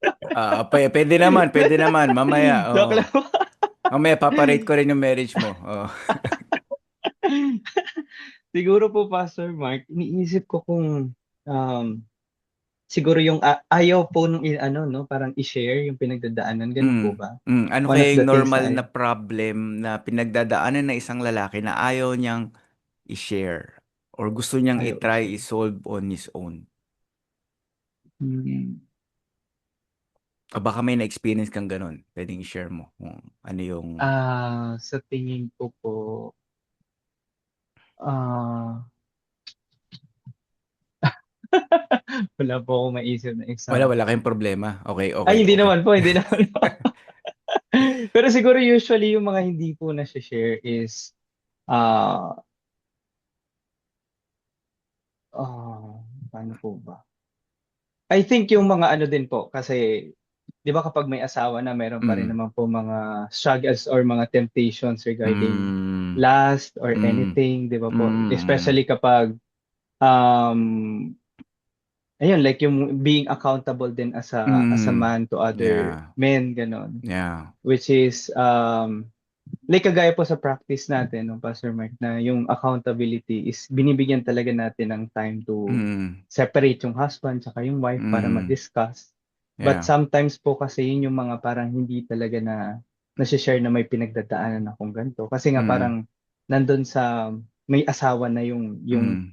Pwede naman mamaya, Joke lang. mamaya paparate ko rin yung marriage mo. Siguro po, Pastor Mark, iniisip ko kung um, siguro yung ayaw po nung ano, no, parang i-share yung pinagdadaanan, ganun po ba? Ano One of kaya the yung things normal na na problem na pinagdadaanan ng isang lalaki na ayaw niyang i-share or gusto niyang ayaw i-try i-share. i-solve on his own? Hmm. O baka may na-experience kang ganun, pwedeng i-share mo kung ano yung... Sa tingin ko po, ah wala po akong maisip na Wala, example. wala kayong problema. Okay, okay, Ay, hindi okay. naman po, hindi naman po. Pero siguro usually yung mga hindi po na-share is ah paano po ba? I think yung mga ano din po kasi 'di ba kapag may asawa na meron pa rin Mm. naman po mga struggles or mga temptations regarding Mm. lust or Mm. anything, 'di ba po? Mm. Especially kapag um ayun like yung being accountable din as a Mm. man to other Yeah. men ganon. Yeah. Which is like kagaya po sa practice natin no Pastor Mark na yung accountability is binibigyan talaga natin ng time to Mm. separate yung husband tsaka yung wife para Mm. mag-discuss. But Yeah. sometimes po kasi yun yung mga parang hindi talaga na nasi-share na may pinagdadaanan akong ganito. Kasi nga Mm. parang nandun sa may asawa na yung Mm.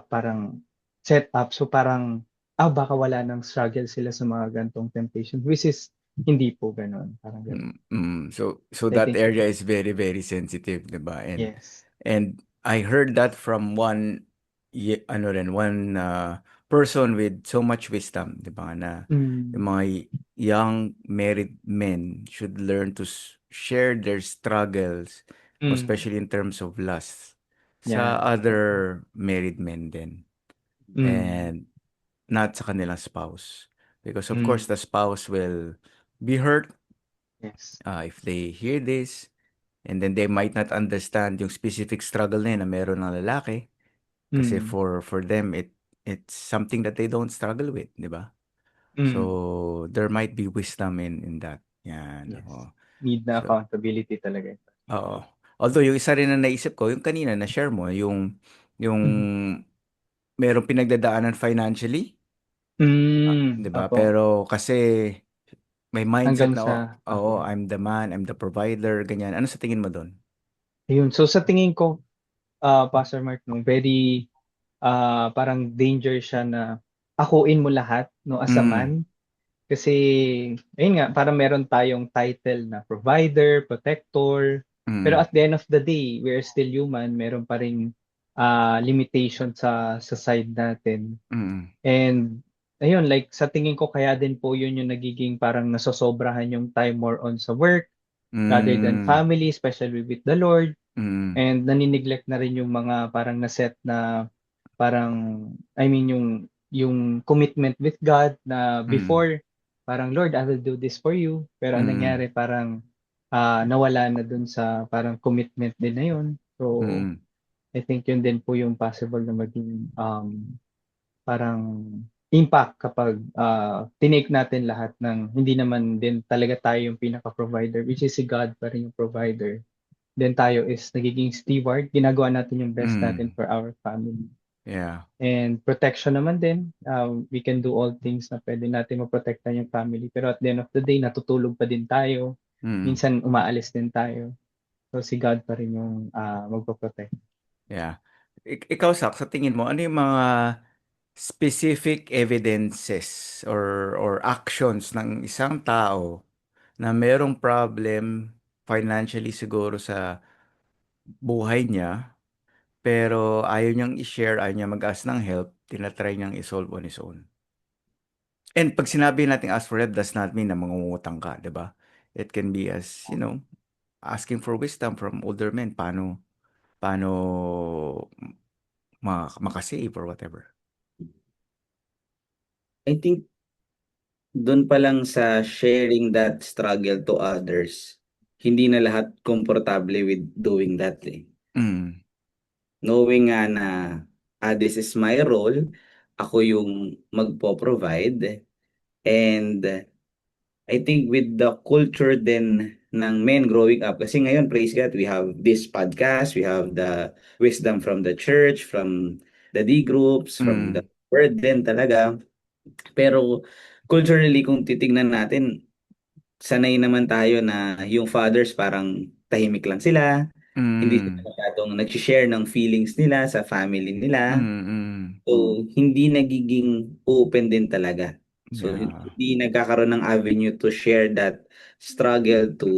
parang setup. So parang baka wala nang struggle sila sa mga gantong temptation which is hindi po gano'n. Parang gano'n. So I that think area is very, very sensitive, 'di ba? yes. And I heard that from one person with so much wisdom, 'di ba? Na Hmm, yung mga young married men should learn to share their struggles, most hmm, especially in terms of lust, sa yeah, other married men din. hmm, And not sa kanilang spouse. Because of course, hmm, the spouse will be hurt yes, if they hear this, and then they might not understand yung specific struggle na yun na meron ng lalaki. Kasi hmm, for them, it's something that they don't struggle with, di ba? Mm. So there might be wisdom in that. Yan, Yes. oo. Need na So, accountability talaga ito. oo. Although yung isa rin na naisip ko, yung kanina na share mo, yung Mhm. merong pinagdadaanan financially, Hmm, 'di ba? opo. Pero kasi may mindset Hanggang na, sa oo, opo. I'm the man, I'm the provider, ganyan. Ano sa tingin mo doon? Ayun. So sa tingin ko, Pastor Mark, no, very parang danger siya na akuin mo lahat, no, as a Mm, man. Kasi, ayun nga, parang meron tayong title na provider, protector. Pero mm, at the end of the day, we're still human. Meron pa ring limitation sa side natin. mm, And ayun, like sa tingin ko kaya din po yun yung nagiging parang nasosobrahan yung time more on sa work rather than mm, family, especially with the Lord. mm, And nani-neglect na rin yung mga parang na-set na parang, I mean, yung commitment with God na mm, before, parang, Lord, I will do this for you. Pero anong mm, nangyari, parang nawala na dun sa parang commitment din na yun. So, mm, I think yun din po yung possible na maging parang impact kapag tinake natin lahat ng hindi naman din talaga tayo yung pinaka-provider, which is si God pa rin yung provider. Then tayo is nagiging steward, ginagawa natin yung best natin mm. for our family. Yeah. And protection naman din, we can do all things na pwede natin maprotektan yung family. Pero at the end of the day, natutulog pa din tayo. Mm, Minsan umaalis din tayo. So si God pa rin yung magpo-protect. yeah. Ikaw, Sak, sa tingin mo, ano yung mga specific evidences or actions ng isang tao na merong problem financially siguro sa buhay niya, pero ayaw niyang i-share, ayaw niya mag-ask ng help, tinatry niyang i-solve on his own. And pag sinabi natin ask for help, does not mean na mangungutang ka, di ba? It can be as, asking for wisdom from older men, paano makasave or whatever. I think doon pa lang sa sharing that struggle to others, hindi na lahat komportable with doing that eh. Mm, Knowing nga na, this is my role, ako yung magpo-provide, and I think with the culture din ng men growing up, kasi ngayon, praise God, we have this podcast, we have the wisdom from the church, from the D groups, from the mm, word din talaga. Pero culturally, kung titignan natin, sanay naman tayo na yung fathers parang tahimik lang sila, hindi sila mm, masyadong nag-share ng feelings nila sa family mm, nila. mm. So, hindi nagiging open din talaga. So, Yeah. hindi nagkakaroon ng avenue to share that struggle to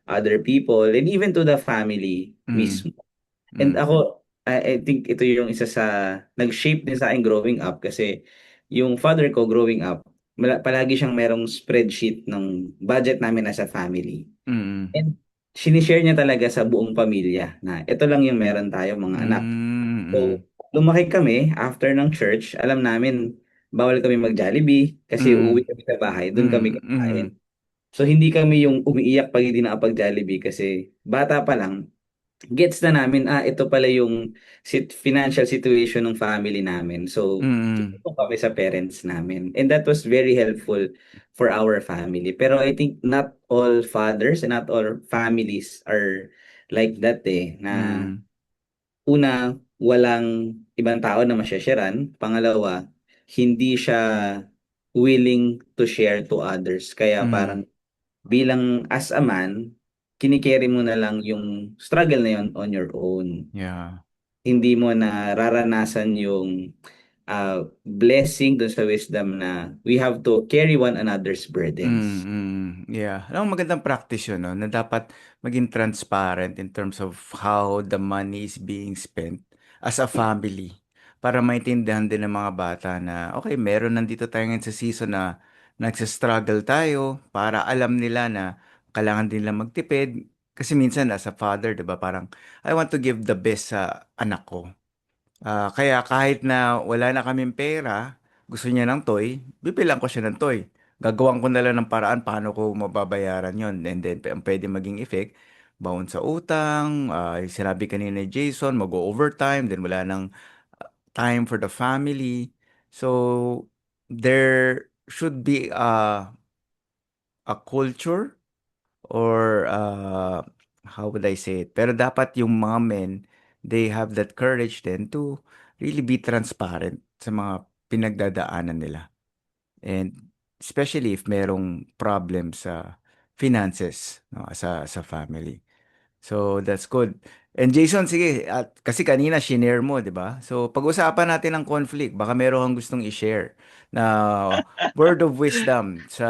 other people and even to the family Mm, mismo. And mm, ako, I think ito yung isa sa nag-shape din sa akin growing up kasi yung father ko growing up, palagi siyang merong spreadsheet ng budget namin as a family. mm, And sinishare niya talaga sa buong pamilya na ito lang yung meron tayo mga anak. mm, So, lumaki kami after ng church, alam namin bawal kami mag-Jollibee kasi uuwi mm, kami sa bahay, doon kami mm, kakain. mm, So, hindi kami yung umiiyak pag hindi nakapag-Jollibee kasi bata pa lang, gets na namin, ito pala yung financial situation ng family namin. So, mm, tumulong kami sa parents namin. And that was very helpful for our family. Pero I think not all fathers and not all families are like that eh, na mm, una, walang ibang tao na mashe-sharean. Pangalawa, hindi siya willing to share to others. Kaya mm, parang bilang as a man, kini-carry mo na lang yung struggle na yun on your own. yeah. Hindi mo nararanasan yung blessing dun sa wisdom na we have to carry one another's Mm, burdens. yeah. Alam mo magandang practice yun, no? Na dapat maging transparent in terms of how the money is being spent as a family para maintindihan din ng mga bata na okay, meron nandito tayo ngayon sa season na nagsa-struggle tayo para alam nila na kailangan din nila magtipid. Kasi minsan as a father, 'di ba, parang I want to give the best sa anak ko. Kaya kahit na wala na kaming pera, gusto niya ng toy, bibilang ko siya ng toy. Gagawan ko na lang ng paraan paano ko mababayaran yon. And then, ang pwede maging effect, baon sa utang, yung sinabi kanina ni Jason, mag-overtime, then wala nang time for the family. So, there should be a culture or how would I say it? Pero dapat yung mga men, they have that courage then to really be transparent sa mga pinagdadaanan nila. And especially if merong problem sa finances, no, sa family. So that's good. And Jason, sige, at kasi kanina shinare mo, 'di ba? So pag-usapan natin ang conflict. Baka meron kang gustong i-share na word of wisdom sa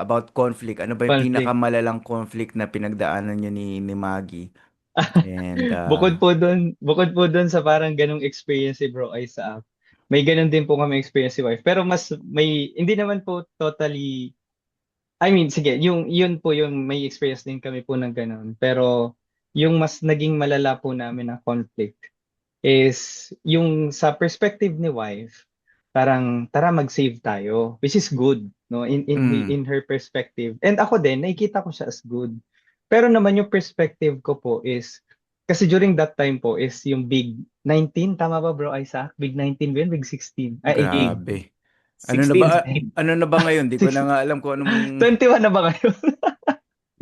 about conflict. Ano ba yung Conflict. pinakamalalang conflict na pinagdaanan niyo ni Maggie? And Bukod po doon sa parang ganong experience si Bro Isaac, may ganon din po kami experience si wife. Pero mas may, hindi naman po totally, I mean, sige, yun po yung may experience din kami po ng ganon. Pero yung mas naging malala po namin na conflict is yung sa perspective ni wife, parang tara mag-save tayo, which is good, no? In mm, her perspective. And ako din, nakikita ko siya as good. Pero naman yung perspective ko po is, kasi during that time po is yung Big 19, tama ba Bro Isaac? Big 19 ba yun? Big 16? Ah, 18. grabe. Ano na ba 16, ano na ba ngayon? Di ko na nga alam kung anong 21 na ba kayo?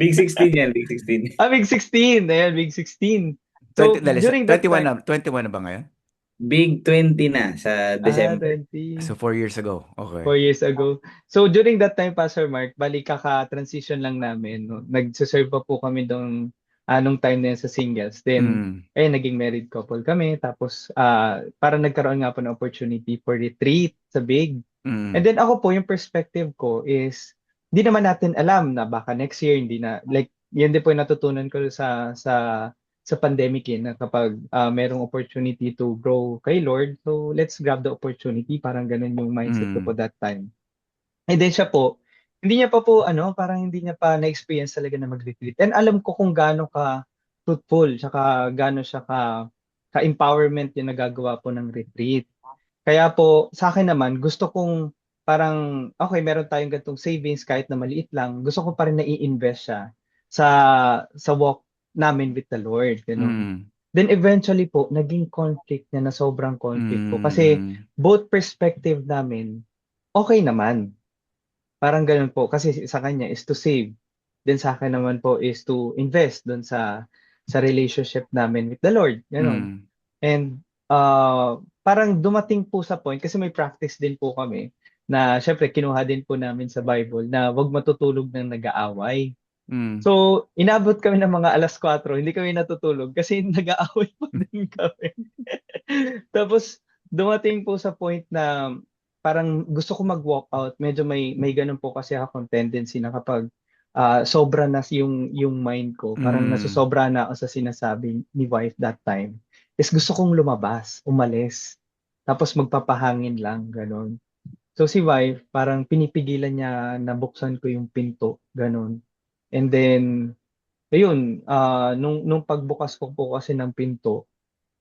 Big 16 yan, Big 16. Ah, Big 16. Ayan, Big 16. 20 So, dali, during that 21 time, na 21 na ba ngayon? Big 20 na sa ah, December. 20. So 4 years ago. Okay. 4 years ago. So during that time, Pastor Mark, bali kaka-transition lang namin. No? Nagsiserve pa po kami doon nung time na yun sa singles. Then, Mm, naging married couple kami. Tapos, parang nagkaroon nga po ng opportunity for retreat sa Big. And mm, then ako po, yung perspective ko is, hindi naman natin alam na baka next year, hindi na, like, yan din po yung natutunan ko sa pandemic na kapag merong opportunity to grow kay Lord, so let's grab the opportunity. Parang ganun yung mindset ko po mm, that time. And then siya po, hindi niya pa po parang hindi niya pa na-experience talaga na mag-retreat. And alam ko kung gaano ka fruitful, tsaka gaano siya ka-empowerment yung nagagawa po ng retreat. Kaya po, sa akin naman, gusto kong parang, okay, meron tayong ganitong savings kahit na maliit lang, gusto ko pa rin na i-invest siya sa walk namin with the Lord, gano'n. mm, Then eventually po, naging conflict niya na sobrang conflict po. Kasi mm, both perspective namin, okay naman. Parang gano'n po. Kasi sa kanya is to save. Then sa akin naman po is to invest doon sa relationship namin with the Lord, gano'n. mm, And parang dumating po sa point kasi may practice din po kami na syempre kinuha din po namin sa Bible na wag matutulog ng nag-aaway. mm, So, inabot kami ng mga 4:00, hindi kami natutulog kasi nag-aaway pa din kami. Tapos dumating po sa point na parang gusto ko mag-walk out. Medyo may gano'n po kasi akong tendency na kapag sobra na yung mind ko, parang mm, nasosobra na ako sa sinasabi ni wife that time, is gusto kong lumabas, umalis, tapos magpapahangin lang, gano'n. So si wife, parang pinipigilan niya na buksan ko yung pinto, gano'n. And then, ayun, nung pagbukas ko po kasi ng pinto,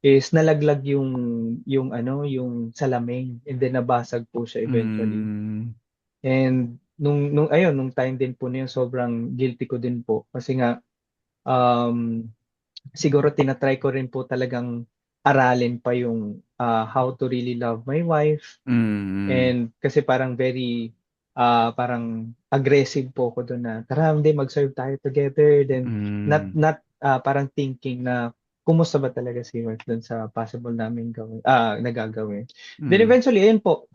is nalaglag yung salamin, and then nabasag po siya eventually. mm, And nung time din po na yun, sobrang guilty ko din po kasi nga, um, siguro tina-try ko rin po talagang aralin pa yung how to really love my wife. mm, And kasi parang very parang aggressive po ako dun na tara, hindi, mag-serve tayo together. Then mm, parang thinking na kumusta ba talaga si wife dun sa possible namin gawin, nagagawin. Then mm, eventually, ayun po,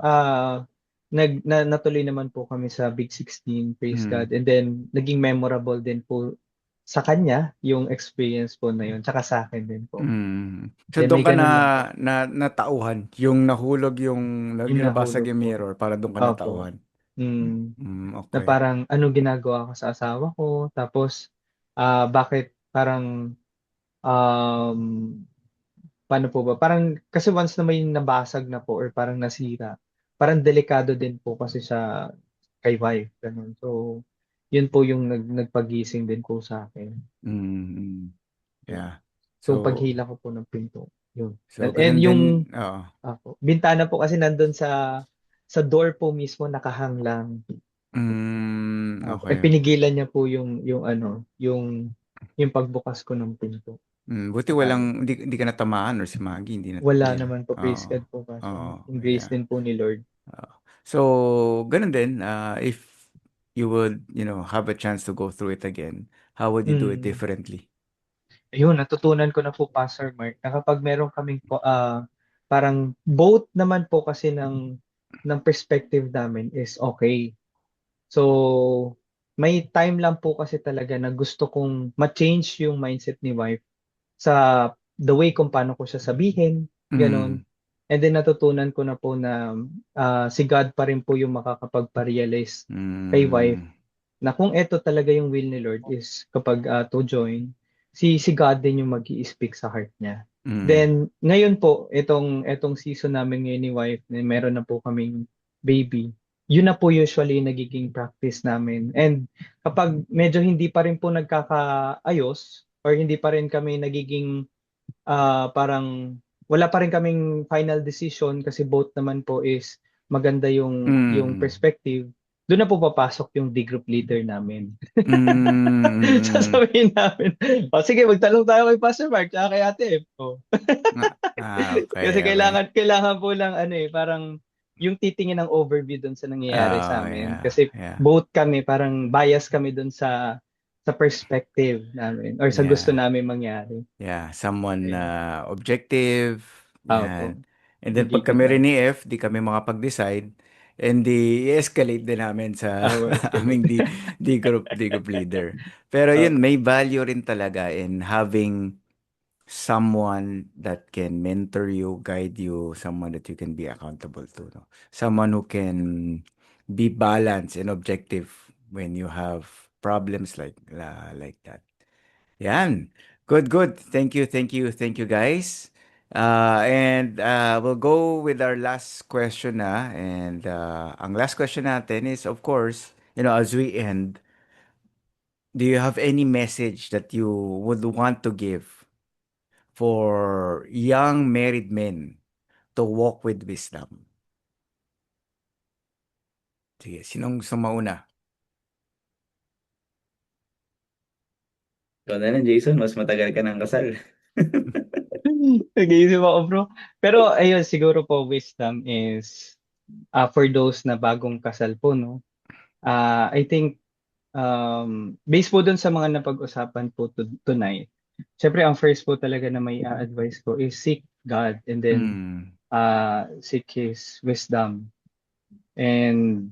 natuloy naman po kami sa Big 16, praise God. mm, And then naging memorable din po sa kanya yung experience po na yun, tsaka sa akin din po. mm. So Then doon may ka na, ganun lang po, natauhan, yung nahulog yung yung nabasag nahulog yung po. mirror, para doon ka Opo. natauhan. Mm. Na Okay. parang anong ginagawa ko sa asawa ko, tapos bakit parang um, paano po ba? Parang kasi once na may nabasag na po or parang nasira, parang delikado din po kasi sa kay wife, ganun. So, yun po yung nagpagising din po sa akin. Mm, Yun. yeah. Yung So, paghila ko po ng pinto. Yun. so And ganun din, yung oo. bintana po kasi nandun sa door po mismo nakahang lang. Okay. Pinigilan niya po yung pagbukas ko ng pinto. Buti Kaya hindi ka natamaan or si Maggie hindi wala hindi na. naman po, praise Oo. God po, Pastor Oo. Mark. Yung grace Yeah. din po ni Lord. Oo. So, ganun din, if you would, have a chance to go through it again, how would you do it Mm. differently? Ayun, natutunan ko na po, Pastor Mark, na kapag meron kaming parang both naman po kasi ng perspective namin is okay. So, may time lang po kasi talaga na gusto kong ma-change yung mindset ni wife sa the way kung paano ko siya sabihin, gano'n. Mm. And then natutunan ko na po na si God pa rin po yung makakapagpa-realize kay wife Mm. na kung eto talaga yung will ni Lord is kapag to join, si God din yung mag-i-speak sa heart niya. Mm. Then ngayon po, etong season namin ngayon ni wife, na meron na po kaming baby. Yun na po usually yung nagiging practice namin. And kapag medyo hindi pa rin po nagkakaayos or hindi pa rin kami nagiging parang wala pa rin kaming final decision kasi both naman po is maganda yung Mm. perspective. Doon na po papasok yung D group leader namin. Mm. Sasabihin namin, "O sige, magtanong tayo kay Pastor Mark tsaka kay Ate F." Oh. Okay, Kasi okay. kailangan po lang ano parang yung titingin ng overview doon sa nangyayari Oh, sa amin. yeah, Kasi yeah, both kami parang bias kami doon sa perspective namin or sa gusto yeah. namin mangyari. Yeah, someone Ayun. na objective, Opo, yan. And then pag kami rin nagiging ni F, di kami makapag-decide, and di i-escalate din namin sa escalate. aming D group leader. Pero yun, Opo. may value rin talaga in having someone that can mentor you, guide you, someone that you can be accountable to, no? Someone who can be balanced and objective when you have problems like that. Yan. Good, good. Thank you, thank you, thank you, guys. And we'll go with our last question na. And ang last question natin is, of course, as we end, do you have any message that you would want to give for young married men to walk with wisdom? Sige, sinong gusto mauna? Ikaw na lang, Jason, mas matagal ka ng kasal. Nag-iisip ako, bro. Pero ayun, siguro po wisdom is for those na bagong kasal po, no? I think based po dun sa mga napag-usapan po tonight, syempre ang first po talaga na may advice ko is seek God and then Mm, seek His wisdom. And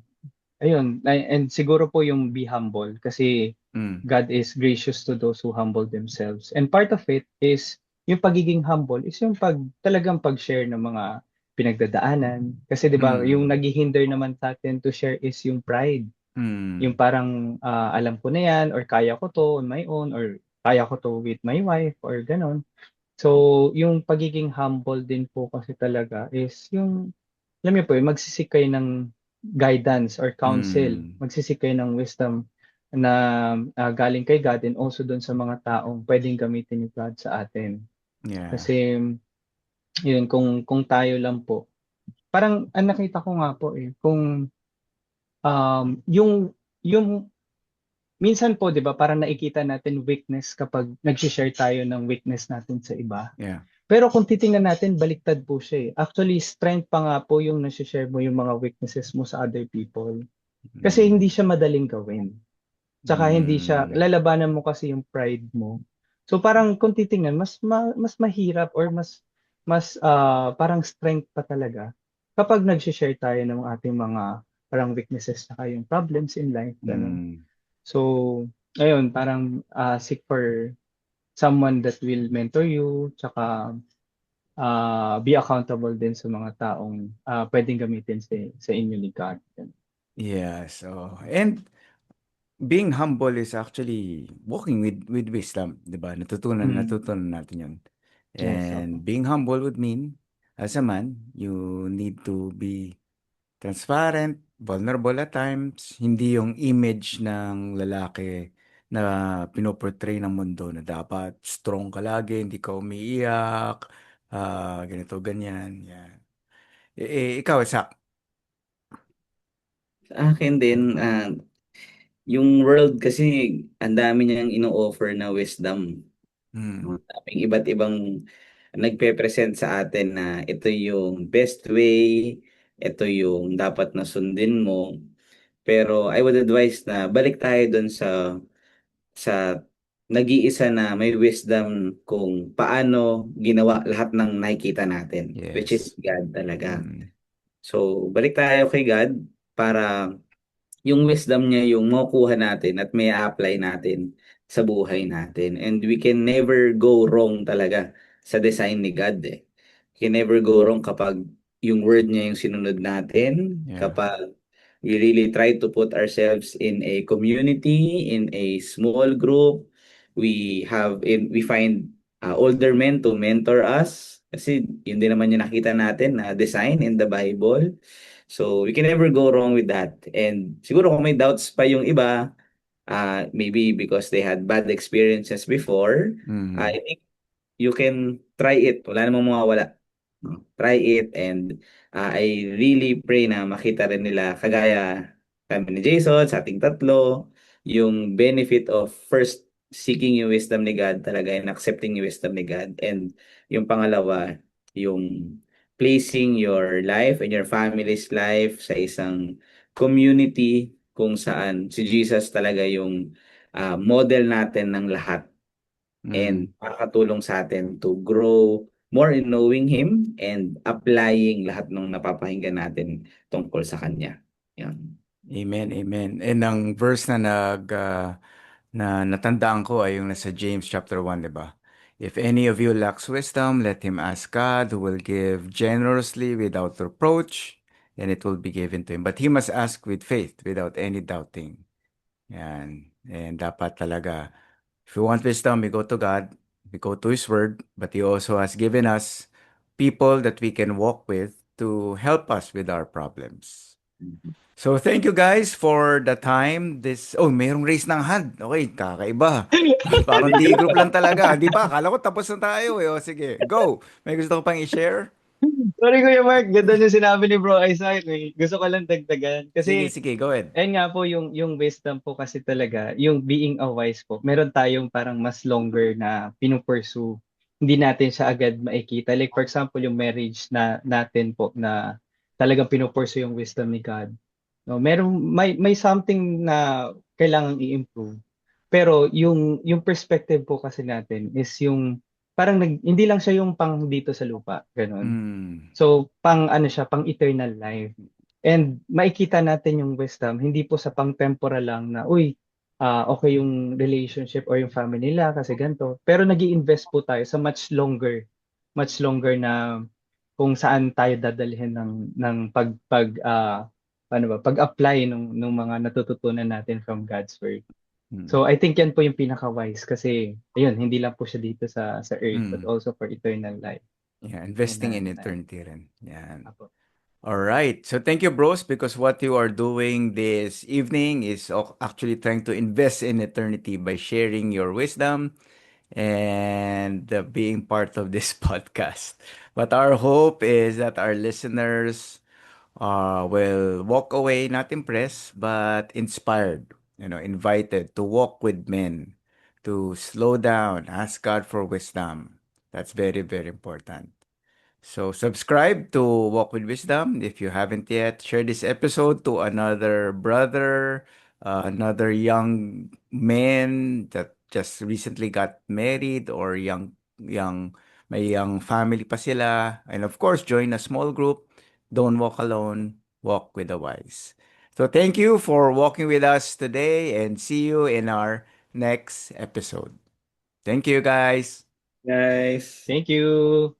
ayun, and siguro po yung be humble kasi mm, God is gracious to those who humble themselves. And part of it is yung pagiging humble is yung talagang pag-share ng mga pinagdadaanan. Kasi 'di ba, yung mm, naghihinder naman sa atin to share is yung pride. Yung mm. parang alam ko na yan or kaya ko to on my own or kaya ko to with my wife or ganon. So, yung pagiging humble din po kasi talaga is yung alam niyo po yun, magsisik kayo ng guidance or counsel, Mm. magsisik kayo ng wisdom na galing kay God and also dun sa mga taong pwedeng gamitin ni God sa atin. Yeah. Kasi yun, kung tayo lang po, parang ang nakita ko nga po kung yung minsan po 'di ba parang nakikita natin weakness kapag nagse-share tayo ng weakness natin sa iba. Yeah. Pero kung titingnan natin baliktad po siya. Actually strength pa nga po yung nase-share mo yung mga weaknesses mo sa other people. Kasi Mm. hindi siya madaling gawin. Tsaka hindi siya Mm. lalabanan mo kasi yung pride mo. So parang kung titingnan mas mahirap or mas parang strength pa talaga kapag nagse-share tayo ng ating mga parang weaknesses saka yung problems in life, gano'n. Mm. So, ayun parang seek for someone that will mentor you, tsaka be accountable din sa mga taong puwedeng gamitin sa inyo ni God. Yeah, so and being humble is actually walking with wisdom, 'di ba? Natutunan Mm. natutunan natin 'yon. Yes, And opo. being humble would mean, as a man, you need to be transparent, vulnerable at times, hindi yung image ng lalaki na pinoportray ng mundo na dapat strong ka lagi, hindi ka umiiyak, ganito, ganyan, yan. Ikaw, Sak. Sa akin din, yung world kasi ang dami niyang ino-offer na wisdom. Mm, Ang daming iba't ibang nagpe-present sa atin na ito yung best way, ito yung dapat na sundin mo. Pero I would advise na balik tayo dun sa nag-iisa na may wisdom kung paano ginawa lahat ng nakikita natin, which is Yes. God talaga. Mm. So, balik tayo kay God para yung wisdom niya yung makukuha natin at may apply natin sa buhay natin. And we can never go wrong talaga sa design ni God eh. We can never go wrong kapag yung word niya yung sinunod natin, Yeah. kapag we really try to put ourselves in a community, in a small group. We find older men to mentor us kasi yun din naman yung nakita natin na design in the Bible. So we can never go wrong with that. And siguro kung may doubts pa yung iba, maybe because they had bad experiences before, I Mm. think you can try it. Wala namang mawawala. No? Try it and I really pray na makita rin nila kagaya kami ni Jason, sa ating tatlo, yung benefit of first seeking yung wisdom ni God talaga and accepting yung wisdom ni God. And yung pangalawa, yung placing your life and your family's life sa isang community kung saan si Jesus talaga yung model natin ng lahat Mm. and makakatulong sa atin to grow more in knowing Him and applying lahat ng napapakinggan natin tungkol sa Kanya. Yan. Amen, amen. And ang verse na natandaan ko ay yung nasa James chapter 1, di ba? If any of you lacks wisdom, let him ask God, who will give generously without reproach, and it will be given to him. But he must ask with faith, without any doubting. Yan. And dapat talaga, if you want wisdom, we go to God, we go to His Word, but He also has given us people that we can walk with to help us with our problems. So thank you guys for the time. Mayroong raise ng hand. Okay, kakaiba. Parang D group lang talaga. Di ba? Akala ko tapos na tayo eh. O sige, go. May gusto ko pang i-share? Sorry, Kuya Mark, ganda yung sinabi ni Bro Isaac. Gusto ko lang dagdagan. Sige, Kasi, sige, go ahead. ayun nga po, yung wisdom po kasi talaga, yung being a wise po, meron tayong parang mas longer na pinupursue. Hindi natin siya agad makikita. Like, for example, yung marriage na natin po na talagang pinupursue yung wisdom ni God. No, may something na kailangang i-improve. Pero yung perspective po kasi natin is yung parang hindi lang siya yung pang dito sa lupa, ganun. Mm. So, pang ano siya, pang eternal life. And makikita natin yung wisdom, hindi po sa pang temporal lang na, uy, okay yung relationship or yung family nila kasi ganito. Pero nag-i-invest po tayo sa much longer na kung saan tayo dadalhin ng pag-apply ng mga natututunan natin from God's word. Mm. So I think yan po yung pinaka-wise kasi ayun, hindi lang po siya dito sa earth but Mm. also for eternal life. Yeah, Yan investing na, in yan na. eternity rin. Yan. Apo. All right. So thank you, bros, because what you are doing this evening is actually trying to invest in eternity by sharing your wisdom and being part of this podcast. But our hope is that our listeners will walk away not impressed, but inspired, invited to walk with men, to slow down, ask God for wisdom. That's very, very important. So subscribe to Walk with Wisdom if you haven't yet. Share this episode to another brother, another young man that just recently got married or may young family pa sila. And of course, join a small group. Don't walk alone, walk with the wise. So thank you for walking with us today and see you in our next episode. Thank you guys. Guys. Thank you.